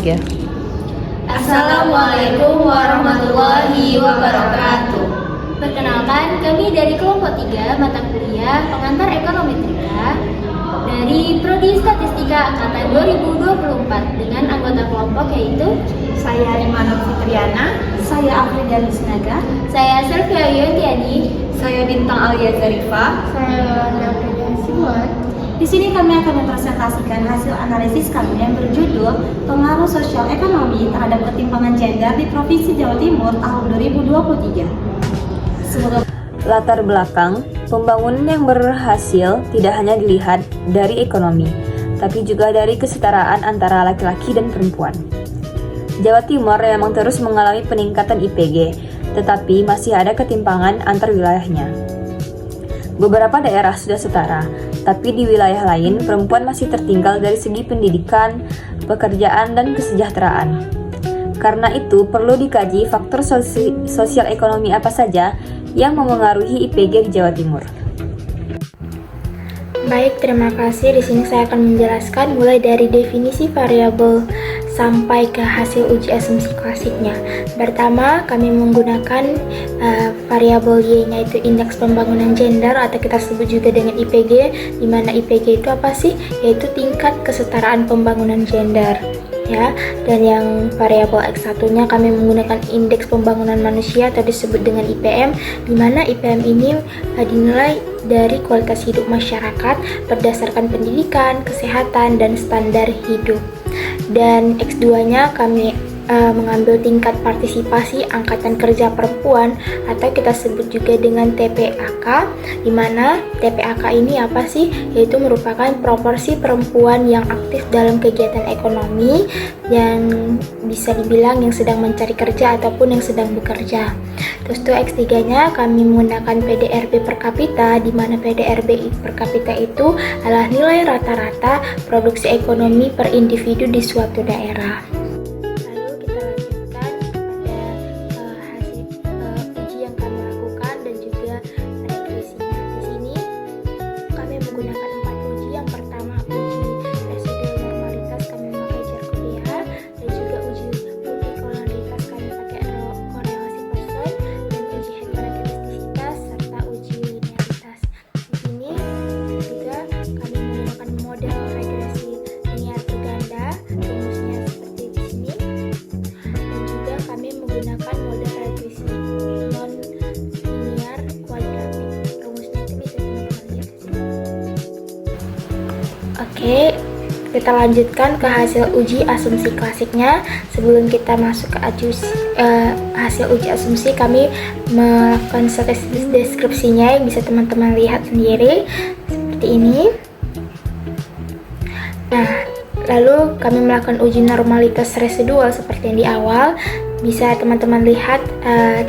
3. Assalamualaikum warahmatullahi wabarakatuh. Perkenalkan, kami dari kelompok 3 mata kuliah pengantar ekonometria dari Prodi Statistika Angkatan 2024 dengan anggota kelompok yaitu Saya Imanul Fitriana, saya Afrida Lusnaga, saya Selvia Yontiani, saya Bintang Alia Zarifa, saya Davrida Siwan. Di sini kami akan mempresentasikan hasil analisis kami yang berjudul Pengaruh Sosial Ekonomi terhadap Ketimpangan Gender di Provinsi Jawa Timur tahun 2023. Semoga Latar belakang pembangunan yang berhasil tidak hanya dilihat dari ekonomi, tapi juga dari kesetaraan antara laki-laki dan perempuan. Jawa Timur memang terus mengalami peningkatan IPG, tetapi masih ada ketimpangan antar wilayahnya. Beberapa daerah sudah setara, tapi di wilayah lain perempuan masih tertinggal dari segi pendidikan, pekerjaan, dan kesejahteraan. Karena itu perlu dikaji faktor sosial ekonomi apa saja yang memengaruhi IPG di Jawa Timur. Baik, terima kasih. Di sini saya akan menjelaskan mulai dari definisi variabel sampai ke hasil uji asumsi klasiknya. Pertama, kami menggunakan variabel Y-nya itu indeks pembangunan gender atau kita sebut juga dengan IPG, di mana IPG itu apa sih? Yaitu tingkat kesetaraan pembangunan gender. Ya, dan yang variabel X1-nya kami menggunakan indeks pembangunan manusia atau disebut dengan IPM, di mana IPM ini dinilai dari kualitas hidup masyarakat berdasarkan pendidikan, kesehatan, dan standar hidup. Dan X2-nya kami mengambil tingkat partisipasi angkatan kerja perempuan atau kita sebut juga dengan TPAK, di mana TPAK ini apa sih? Yaitu merupakan proporsi perempuan yang aktif dalam kegiatan ekonomi yang bisa dibilang yang sedang mencari kerja ataupun yang sedang bekerja. Terus tuh X3-nya kami menggunakan PDRB per kapita, di mana PDRB per kapita itu adalah nilai rata-rata produksi ekonomi per individu di suatu daerah. Oke, kita lanjutkan ke hasil uji asumsi klasiknya. Sebelum kita masuk ke hasil uji asumsi, kami melakukan deskripsinya yang bisa teman-teman lihat sendiri seperti ini. Nah, lalu kami melakukan uji normalitas residual seperti yang di awal. Bisa teman-teman lihat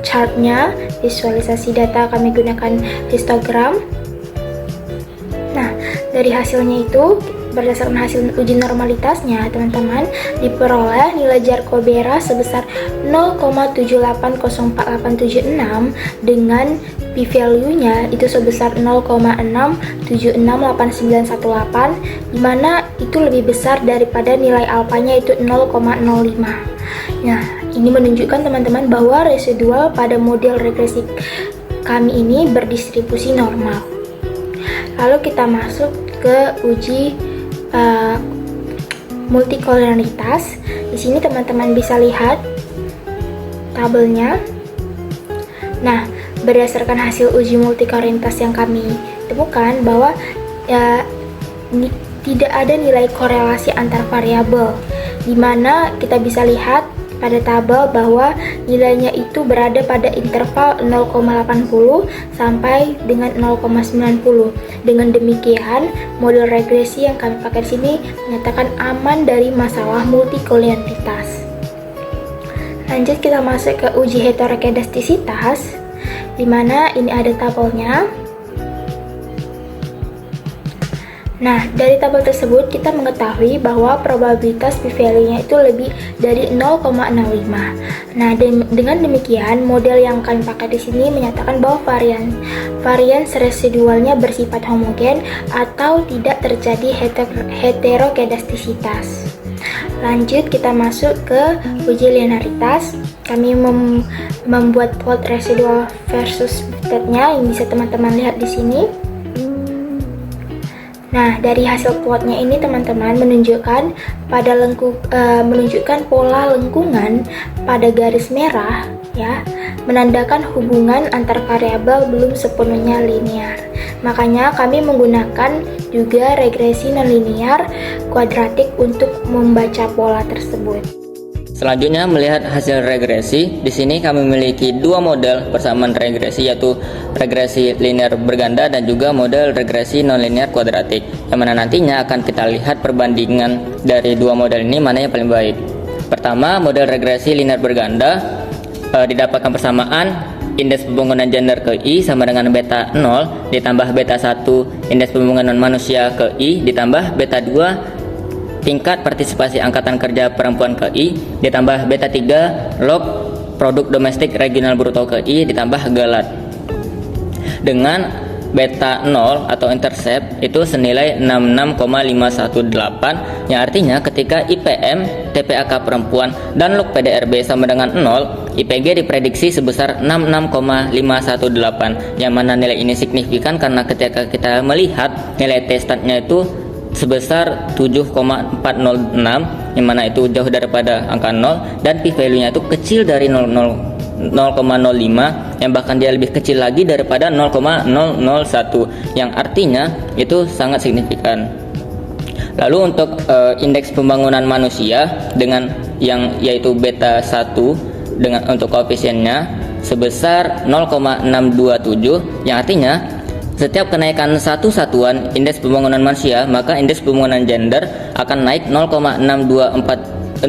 chartnya, visualisasi data kami gunakan histogram. Nah, dari hasilnya itu, berdasarkan hasil uji normalitasnya, teman-teman diperoleh nilai Jarkobera sebesar 0,780486 dengan p-value-nya itu sebesar 0,6768918, di mana itu lebih besar daripada nilai alfanya itu 0,05. Nah, ini menunjukkan teman-teman bahwa residual pada model regresi kami ini berdistribusi normal. Lalu kita masuk ke uji multikolonialitas. Di sini teman-teman bisa lihat tabelnya. Nah, berdasarkan hasil uji multikolonialitas yang kami temukan bahwa tidak ada nilai korelasi antar variabel, di mana kita bisa lihat pada tabel bahwa nilainya itu berada pada interval 0,80 sampai dengan 0,90. Dengan demikian, model regresi yang kami pakai di sini menyatakan aman dari masalah multikolonialitas. Lanjut kita masuk ke uji heterokedastisitas, di mana ini ada tabelnya. Nah, dari tabel tersebut kita mengetahui bahwa probabilitas p-value-nya itu lebih dari 0,65. Nah, dengan demikian model yang kami pakai di sini menyatakan bahwa varian residualnya bersifat homogen atau tidak terjadi heterokedastisitas. Lanjut kita masuk ke uji linearitas. Kami membuat plot residual versus state-nya yang bisa teman-teman lihat di sini. Nah, dari hasil plotnya ini teman-teman menunjukkan pola lengkungan pada garis merah ya, menandakan hubungan antar variabel belum sepenuhnya linear. Makanya kami menggunakan juga regresi nonlinear kuadratik untuk membaca pola tersebut. Selanjutnya melihat hasil regresi. Di sini kami memiliki dua model persamaan regresi, yaitu regresi linear berganda dan juga model regresi nonlinear kuadratik, yang mana nantinya akan kita lihat perbandingan dari dua model ini mana yang paling baik. Pertama, model regresi linear berganda didapatkan persamaan indeks pembangunan gender ke I sama dengan beta 0 ditambah beta 1 indeks pembangunan manusia ke I ditambah beta 2 tingkat partisipasi angkatan kerja perempuan ke I ditambah beta 3 log produk domestik regional bruto ke I ditambah galat. Dengan beta 0 atau intercept itu senilai 66,518, yang artinya ketika IPM, TPAK perempuan dan log PDRB sama dengan 0, IPG diprediksi sebesar 66,518, yang mana nilai ini signifikan karena ketika kita melihat nilai T statnya itu sebesar 7,406, yang mana itu jauh daripada angka 0, dan p-value-nya itu kecil dari 0,05, yang bahkan dia lebih kecil lagi daripada 0,001, yang artinya itu sangat signifikan. Lalu untuk indeks pembangunan manusia dengan yang yaitu beta 1 dengan untuk koefisiennya sebesar 0,627, yang artinya setiap kenaikan satu satuan indeks pembangunan manusia, maka indeks pembangunan gender akan naik 0,627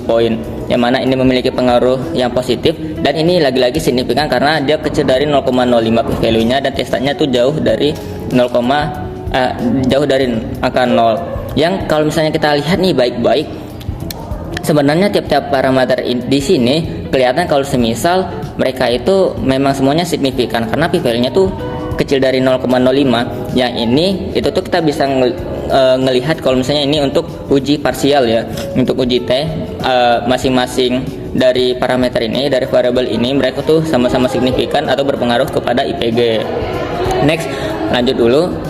poin, yang mana ini memiliki pengaruh yang positif, dan ini lagi-lagi signifikan karena dia kecil dari 0,05 p-value-nya dan testanya tuh jauh dari angka 0. Yang kalau misalnya kita lihat nih baik-baik, sebenarnya tiap-tiap parameter di sini kelihatan kalau semisal mereka itu memang semuanya signifikan karena p-value-nya tuh kecil dari 0,05. Yang ini itu tuh kita bisa ngelihat kalau misalnya ini untuk uji parsial ya, untuk uji T masing-masing dari parameter ini, dari variabel ini, mereka tuh sama-sama signifikan atau berpengaruh kepada IPG. Next, lanjut dulu.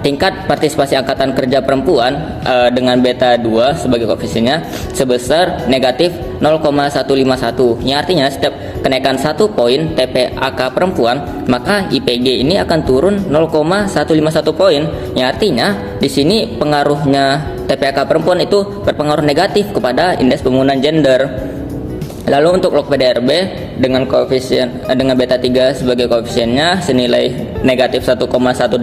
Tingkat partisipasi angkatan kerja perempuan dengan beta 2 sebagai koefisiennya sebesar negatif 0,151, yang artinya setiap kenaikan 1 poin TPAK perempuan maka IPG ini akan turun 0,151 poin, yang artinya di sini pengaruhnya TPAK perempuan itu berpengaruh negatif kepada indeks pembangunan gender. Lalu untuk log PDRB dengan koefisien dengan beta 3 sebagai koefisiennya senilai negatif 1,189,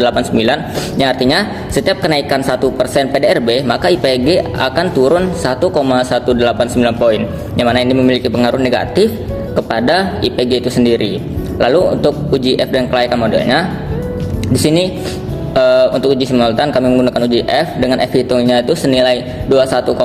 yang artinya setiap kenaikan 1% PDRB maka IPG akan turun 1,189 poin, yang mana ini memiliki pengaruh negatif kepada IPG itu sendiri. Lalu untuk uji F dan kelayakan modelnya, di sini untuk uji simultan kami menggunakan uji F dengan F hitungnya itu senilai 21,91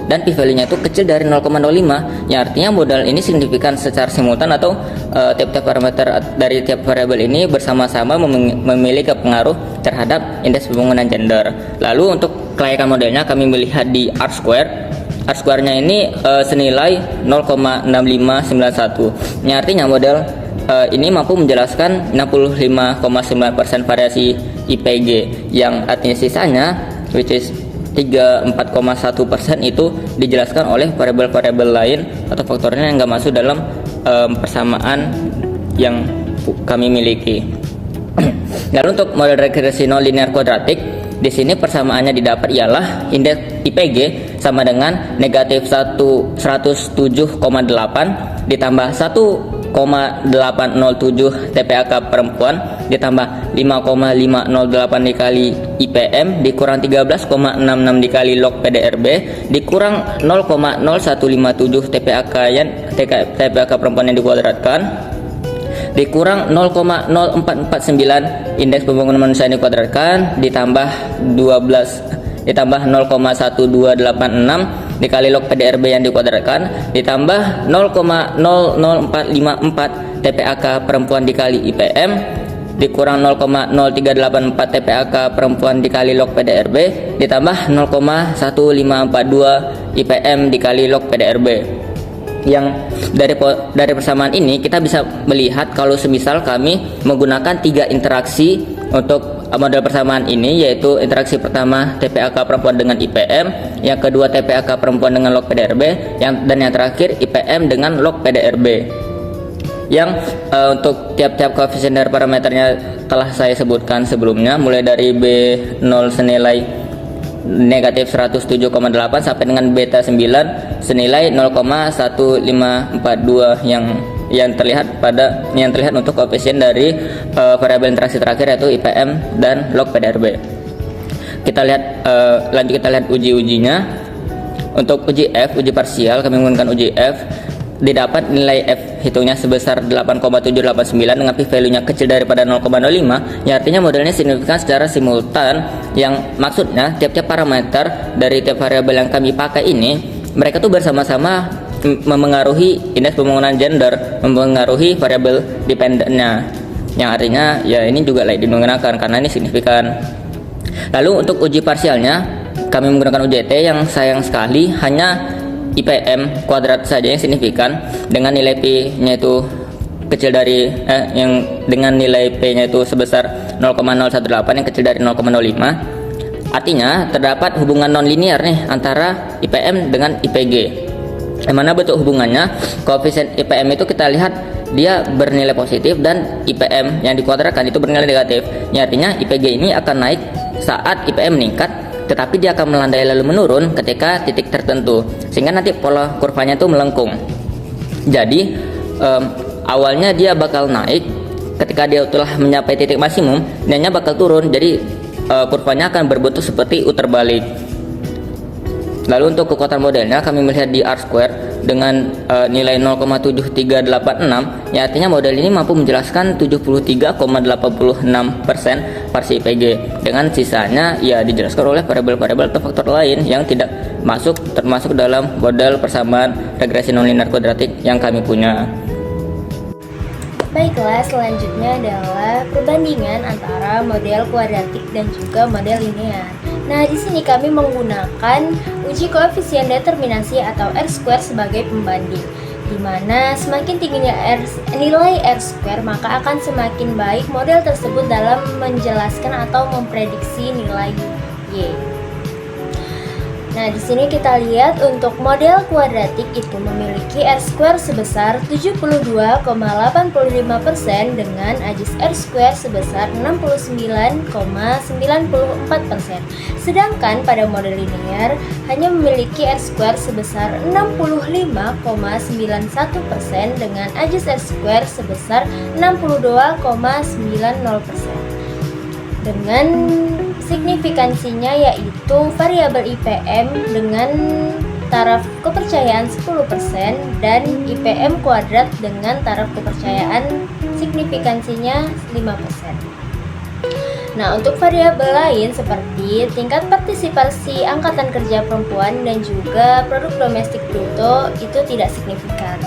dan p-value-nya itu kecil dari 0,05, yang artinya model ini signifikan secara simultan atau tiap-tiap parameter dari tiap variabel ini bersama-sama memiliki pengaruh terhadap indeks pembangunan gender. Lalu untuk kelayakan modelnya kami melihat di R-square. R-square-nya ini senilai 0,6591, yang artinya model ini mampu menjelaskan 65,9% variasi IPG, yang artinya sisanya which is 34,1% itu dijelaskan oleh variabel-variabel lain atau faktornya yang nggak masuk dalam persamaan yang kami miliki. Lalu untuk model regresi nonlinear kuadratik, di sini persamaannya didapat ialah indeks IPG sama dengan negatif 107,8 ditambah 1,807 TPAK perempuan ditambah 5,508 dikali IPM dikurang 13,66 dikali log PDRB dikurang 0,0157 TPAK perempuan yang dikuadratkan dikurang 0,0449 indeks pembangunan manusia yang dikuadratkan ditambah 0,1286 dikali log PDRB yang dikuadratkan ditambah 0,00454 TPAK perempuan dikali IPM dikurang 0,0384 TPAK perempuan dikali log PDRB ditambah 0,1542 IPM dikali log PDRB. Yang dari persamaan ini kita bisa melihat kalau semisal kami menggunakan 3 interaksi untuk model persamaan ini, yaitu interaksi pertama TPAK perempuan dengan IPM, yang kedua TPAK perempuan dengan log PDRB, dan yang terakhir IPM dengan log PDRB. Yang untuk tiap-tiap koefisien dari parameternya telah saya sebutkan sebelumnya, mulai dari B0 senilai negatif 107,8 sampai dengan beta 9 senilai 0,1542 yang terlihat untuk koefisien dari variabel interaksi terakhir, yaitu IPM dan log PDRB. Kita lihat uji-ujinya. Untuk uji F, uji parsial, kami menggunakan uji F. Didapat nilai F hitungnya sebesar 8,789 dengan p-value-nya kecil daripada 0,05, yang artinya modelnya signifikan secara simultan, yang maksudnya tiap-tiap parameter dari tiap variabel yang kami pakai ini, mereka tuh bersama-sama memengaruhi indeks pembangunan gender, memengaruhi variabel dependennya, yang artinya ya ini juga layak digunakan karena ini signifikan. Lalu untuk uji parsialnya kami menggunakan UJT yang sayang sekali hanya IPM kuadrat saja yang signifikan dengan nilai P-nya itu kecil dari yang dengan nilai P-nya itu sebesar 0,018 yang kecil dari 0,05. Artinya terdapat hubungan non-linear nih antara IPM dengan IPG. Yang mana bentuk hubungannya? Koefisien IPM itu kita lihat dia bernilai positif dan IPM yang dikuadratkan itu bernilai negatif. Yang artinya IPG ini akan naik saat IPM meningkat, tetapi dia akan melandai lalu menurun ketika titik tertentu, sehingga nanti pola kurvanya itu melengkung. Jadi awalnya dia bakal naik, ketika dia telah mencapai titik maksimum nilainya bakal turun, jadi kurvanya akan berbentuk seperti U terbalik. Lalu untuk kekuatan modelnya kami melihat di R-square dengan nilai 0,7386, ya artinya model ini mampu menjelaskan 73,86% parsi IPG, dengan sisanya ya dijelaskan oleh variabel-variabel atau faktor lain yang tidak termasuk dalam model persamaan regresi nonlinear kuadratik yang kami punya. Baiklah, selanjutnya adalah perbandingan antara model kuadratik dan juga model linear. Nah, di sini kami menggunakan uji koefisien determinasi atau R-square sebagai pembanding, di mana semakin tingginya nilai R-square maka akan semakin baik model tersebut dalam menjelaskan atau memprediksi nilai Y. Nah, di sini kita lihat untuk model kuadratik itu memiliki R-square sebesar 72,85% dengan ajis R-square sebesar 69,94%. Sedangkan pada model linear hanya memiliki R-square sebesar 65,91% dengan ajis R-square sebesar 62,90%. Dengan signifikansinya yaitu variabel IPM dengan taraf kepercayaan 10% dan IPM kuadrat dengan taraf kepercayaan signifikansinya 5%. Nah, untuk variabel lain seperti tingkat partisipasi angkatan kerja perempuan dan juga produk domestik bruto itu tidak signifikan.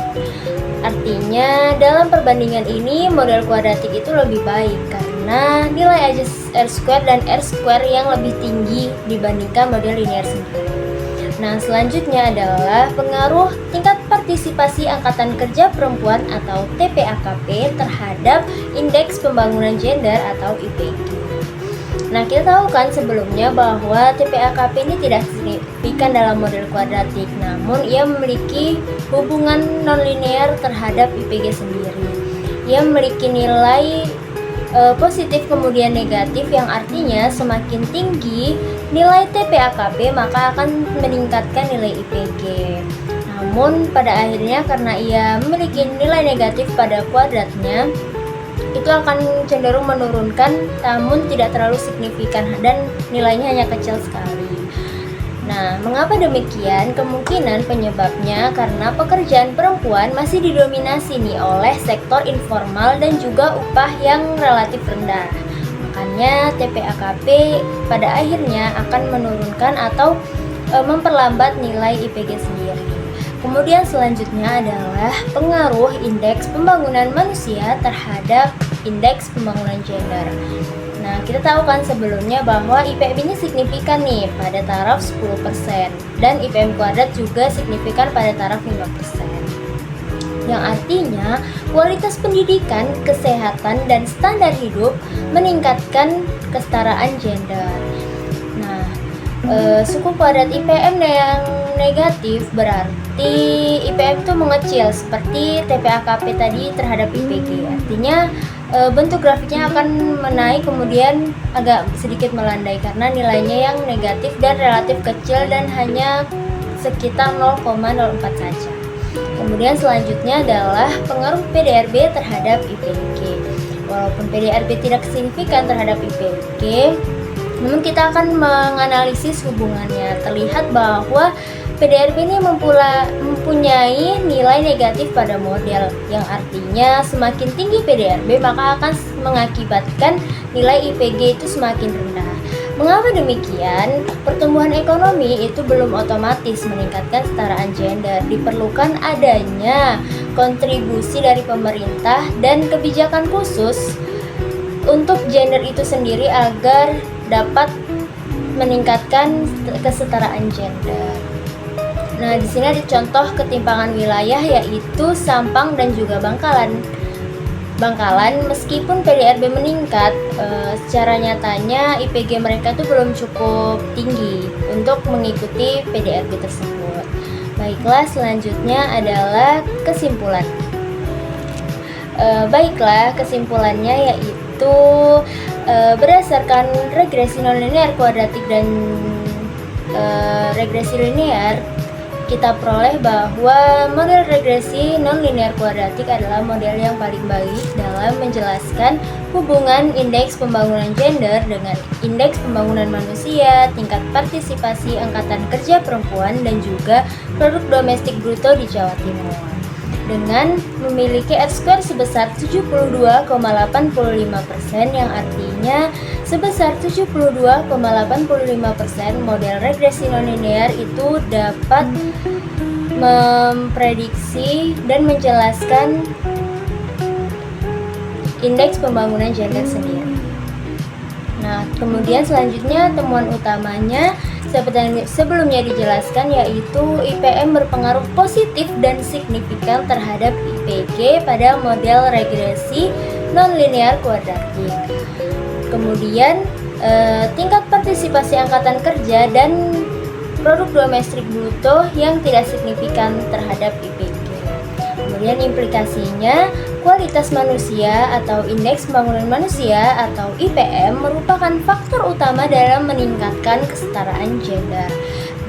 Artinya dalam perbandingan ini model kuadratik itu lebih baik karena nilai ajis R-square dan R-square yang lebih tinggi dibandingkan model linear sendiri. Nah, selanjutnya adalah pengaruh tingkat partisipasi angkatan kerja perempuan atau TPAKP terhadap indeks pembangunan gender atau IPG. Nah, kita tahu kan sebelumnya bahwa TPAKP ini tidak signifikan dalam model kuadratik, namun ia memiliki hubungan nonlinear terhadap IPG sendiri. Ia memiliki nilai positif kemudian negatif, yang artinya semakin tinggi nilai TPAKP maka akan meningkatkan nilai IPG. Namun pada akhirnya karena ia memiliki nilai negatif pada kuadratnya, itu akan cenderung menurunkan, namun tidak terlalu signifikan dan nilainya hanya kecil sekali. Nah, mengapa demikian? Kemungkinan penyebabnya karena pekerjaan perempuan masih didominasi nih oleh sektor informal dan juga upah yang relatif rendah. Makanya TPAKP pada akhirnya akan menurunkan atau memperlambat nilai IPG sendiri. Kemudian selanjutnya adalah pengaruh indeks pembangunan manusia terhadap indeks pembangunan gender. Nah, kita tahu kan sebelumnya bahwa IPM ini signifikan nih pada taraf 10% dan IPM kuadrat juga signifikan pada taraf 5%. Yang artinya kualitas pendidikan, kesehatan, dan standar hidup meningkatkan kesetaraan gender. Nah, suku kuadrat IPM yang negatif berarti IPM itu mengecil seperti TPAKP tadi terhadap IPG. Artinya bentuk grafiknya akan menaik kemudian agak sedikit melandai karena nilainya yang negatif dan relatif kecil dan hanya sekitar 0,04 saja. Kemudian selanjutnya adalah pengaruh PDRB terhadap IPG. Walaupun PDRB tidak signifikan terhadap IPG, namun kita akan menganalisis hubungannya. Terlihat bahwa PDRB ini mempunyai nilai negatif pada model, yang artinya semakin tinggi PDRB maka akan mengakibatkan nilai IPG itu semakin rendah. Mengapa demikian? Pertumbuhan ekonomi itu belum otomatis meningkatkan kesetaraan gender. Diperlukan adanya kontribusi dari pemerintah dan kebijakan khusus untuk gender itu sendiri agar dapat meningkatkan kesetaraan gender. Nah, di sini ada contoh ketimpangan wilayah yaitu Sampang dan juga Bangkalan. Bangkalan meskipun PDRB meningkat, secara nyatanya IPG mereka itu belum cukup tinggi untuk mengikuti PDRB tersebut. Baiklah, selanjutnya adalah kesimpulan. Kesimpulannya yaitu berdasarkan regresi nonlinear kuadratik dan regresi linear, kita peroleh bahwa model regresi nonlinear kuadratik adalah model yang paling baik dalam menjelaskan hubungan indeks pembangunan gender dengan indeks pembangunan manusia, tingkat partisipasi angkatan kerja perempuan, dan juga produk domestik bruto di Jawa Timur. Dengan memiliki R-square sebesar 72,85%, yang artinya sebesar 72,85% model regresi nonlinear itu dapat memprediksi dan menjelaskan indeks pembangunan gender sendiri. Nah, kemudian selanjutnya temuan utamanya seperti yang sebelumnya dijelaskan, yaitu IPM berpengaruh positif dan signifikan terhadap IPG pada model regresi nonlinear kuadratik. Kemudian tingkat partisipasi angkatan kerja dan produk domestik bruto yang tidak signifikan terhadap IPG. Kemudian implikasinya, kualitas manusia atau indeks pembangunan manusia atau IPM merupakan faktor utama dalam meningkatkan kesetaraan gender.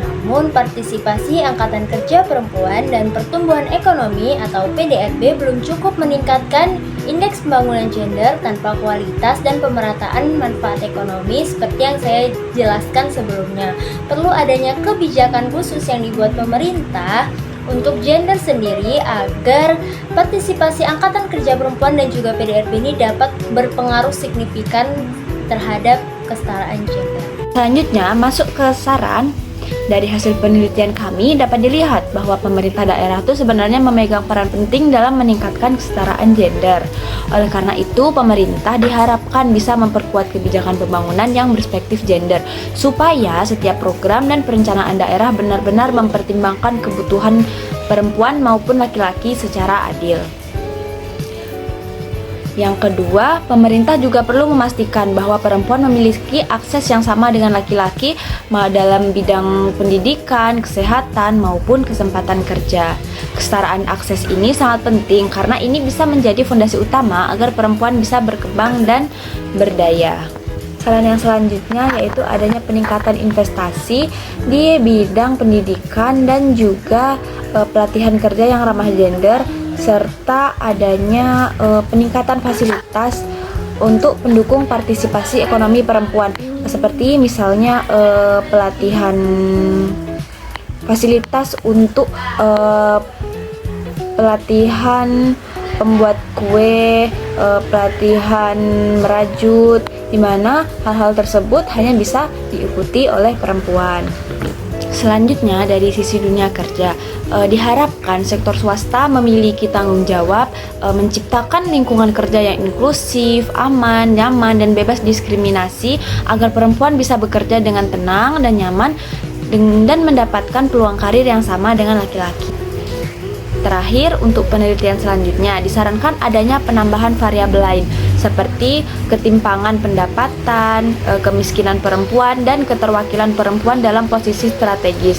Namun partisipasi angkatan kerja perempuan dan pertumbuhan ekonomi atau PDRB belum cukup meningkatkan indeks pembangunan gender tanpa kualitas dan pemerataan manfaat ekonomi seperti yang saya jelaskan sebelumnya. Perlu adanya kebijakan khusus yang dibuat pemerintah untuk gender sendiri agar partisipasi angkatan kerja perempuan dan juga PDRB ini dapat berpengaruh signifikan terhadap kesetaraan gender. Selanjutnya, masuk ke saran. Dari hasil penelitian kami dapat dilihat bahwa pemerintah daerah itu sebenarnya memegang peran penting dalam meningkatkan kesetaraan gender. Oleh karena itu, pemerintah diharapkan bisa memperkuat kebijakan pembangunan yang berperspektif gender, supaya setiap program dan perencanaan daerah benar-benar mempertimbangkan kebutuhan perempuan maupun laki-laki secara adil. Yang kedua, pemerintah juga perlu memastikan bahwa perempuan memiliki akses yang sama dengan laki-laki dalam bidang pendidikan, kesehatan, maupun kesempatan kerja. Kesetaraan akses ini sangat penting karena ini bisa menjadi fondasi utama agar perempuan bisa berkembang dan berdaya. Saran yang selanjutnya yaitu adanya peningkatan investasi di bidang pendidikan dan juga pelatihan kerja yang ramah gender, serta adanya peningkatan fasilitas untuk pendukung partisipasi ekonomi perempuan, seperti misalnya pelatihan fasilitas untuk pelatihan pembuat kue, pelatihan merajut, di mana hal-hal tersebut hanya bisa diikuti oleh perempuan. Selanjutnya, dari sisi dunia kerja, diharapkan sektor swasta memiliki tanggung jawab menciptakan lingkungan kerja yang inklusif, aman, nyaman, dan bebas diskriminasi agar perempuan bisa bekerja dengan tenang dan nyaman dan mendapatkan peluang karir yang sama dengan laki-laki. Terakhir, untuk penelitian selanjutnya, disarankan adanya penambahan variabel lain seperti ketimpangan pendapatan, kemiskinan perempuan, dan keterwakilan perempuan dalam posisi strategis,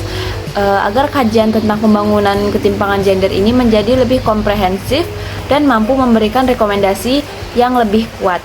agar kajian tentang pembangunan ketimpangan gender ini menjadi lebih komprehensif dan mampu memberikan rekomendasi yang lebih kuat.